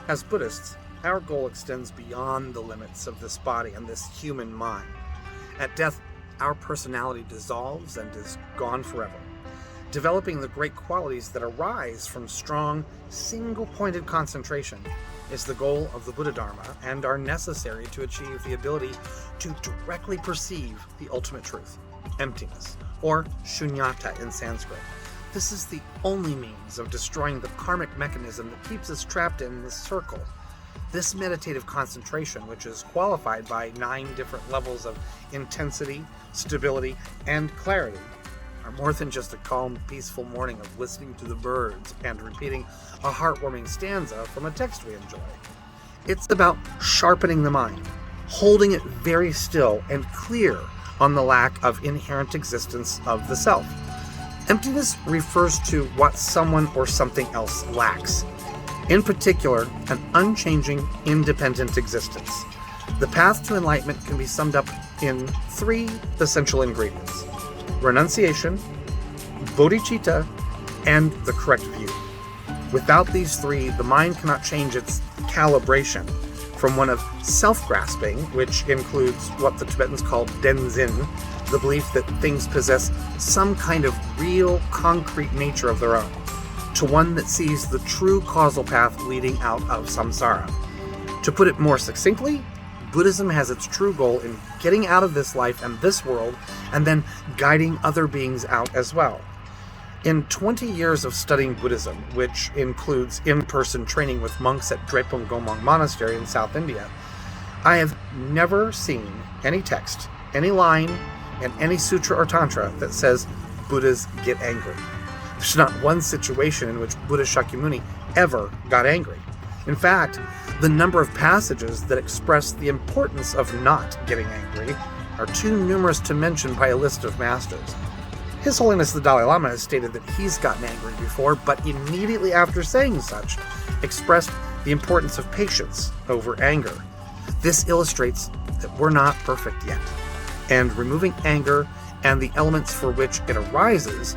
As Buddhists, our goal extends beyond the limits of this body and this human mind. At death, our personality dissolves and is gone forever. Developing the great qualities that arise from strong, single-pointed concentration is the goal of the Buddha Dharma and are necessary to achieve the ability to directly perceive the ultimate truth, emptiness, or shunyata in Sanskrit. This is the only means of destroying the karmic mechanism that keeps us trapped in this circle. This meditative concentration, which is qualified by 9 different levels of intensity, stability, and clarity, are more than just a calm, peaceful morning of listening to the birds and repeating a heartwarming stanza from a text we enjoy. It's about sharpening the mind, holding it very still and clear on the lack of inherent existence of the self. Emptiness refers to what someone or something else lacks. In particular, an unchanging, independent existence. The path to enlightenment can be summed up in 3 essential ingredients: renunciation, bodhicitta, and the correct view. Without these 3, the mind cannot change its calibration from one of self-grasping, which includes what the Tibetans call denzin, the belief that things possess some kind of real, concrete nature of their own, to one that sees the true causal path leading out of samsara. To put it more succinctly, Buddhism has its true goal in getting out of this life and this world, and then guiding other beings out as well. In 20 years of studying Buddhism, which includes in-person training with monks at Drepung Gomang Monastery in South India, I have never seen any text, any line, and any sutra or tantra that says Buddhas get angry. There's not one situation in which Buddha Shakyamuni ever got angry. In fact, the number of passages that express the importance of not getting angry are too numerous to mention by a list of masters. His Holiness the Dalai Lama has stated that he's gotten angry before, but immediately after saying such, expressed the importance of patience over anger. This illustrates that we're not perfect yet, and removing anger and the elements for which it arises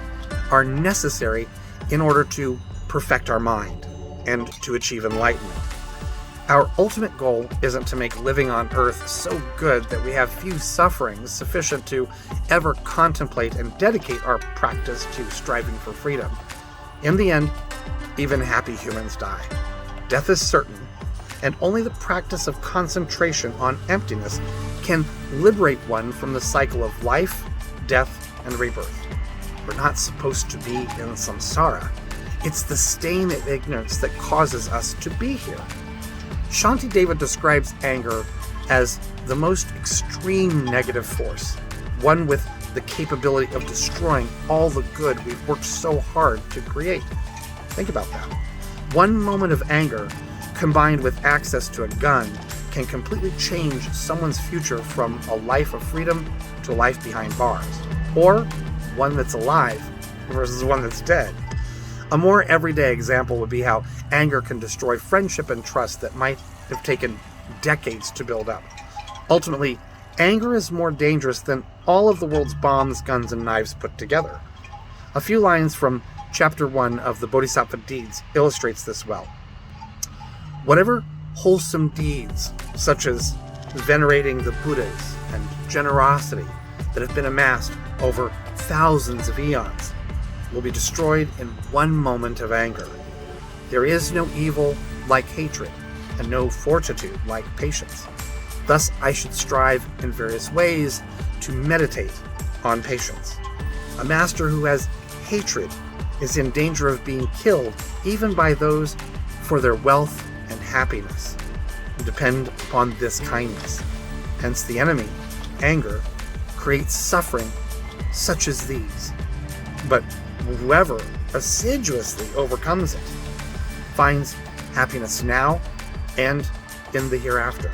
are necessary in order to perfect our mind and to achieve enlightenment. Our ultimate goal isn't to make living on earth so good that we have few sufferings sufficient to ever contemplate and dedicate our practice to striving for freedom. In the end, even happy humans die. Death is certain, and only the practice of concentration on emptiness can liberate one from the cycle of life, death, and rebirth. We're not supposed to be in samsara. It's the stain of ignorance that causes us to be here. Shantideva describes anger as the most extreme negative force, one with the capability of destroying all the good we've worked so hard to create. Think about that. One moment of anger, combined with access to a gun, can completely change someone's future from a life of freedom to a life behind bars, or one that's alive versus one that's dead. A more everyday example would be how anger can destroy friendship and trust that might have taken decades to build up. Ultimately, anger is more dangerous than all of the world's bombs, guns, and knives put together. A few lines from Chapter 1 of the Bodhisattva Deeds illustrates this well. Whatever wholesome deeds, such as venerating the Buddhas and generosity that have been amassed over thousands of eons, will be destroyed in one moment of anger. There is no evil like hatred, and no fortitude like patience. Thus, I should strive in various ways to meditate on patience. A master who has hatred is in danger of being killed even by those for their wealth and happiness who depend upon this kindness. Hence the enemy, anger, creates suffering such as these. But whoever assiduously overcomes it finds happiness now and in the hereafter.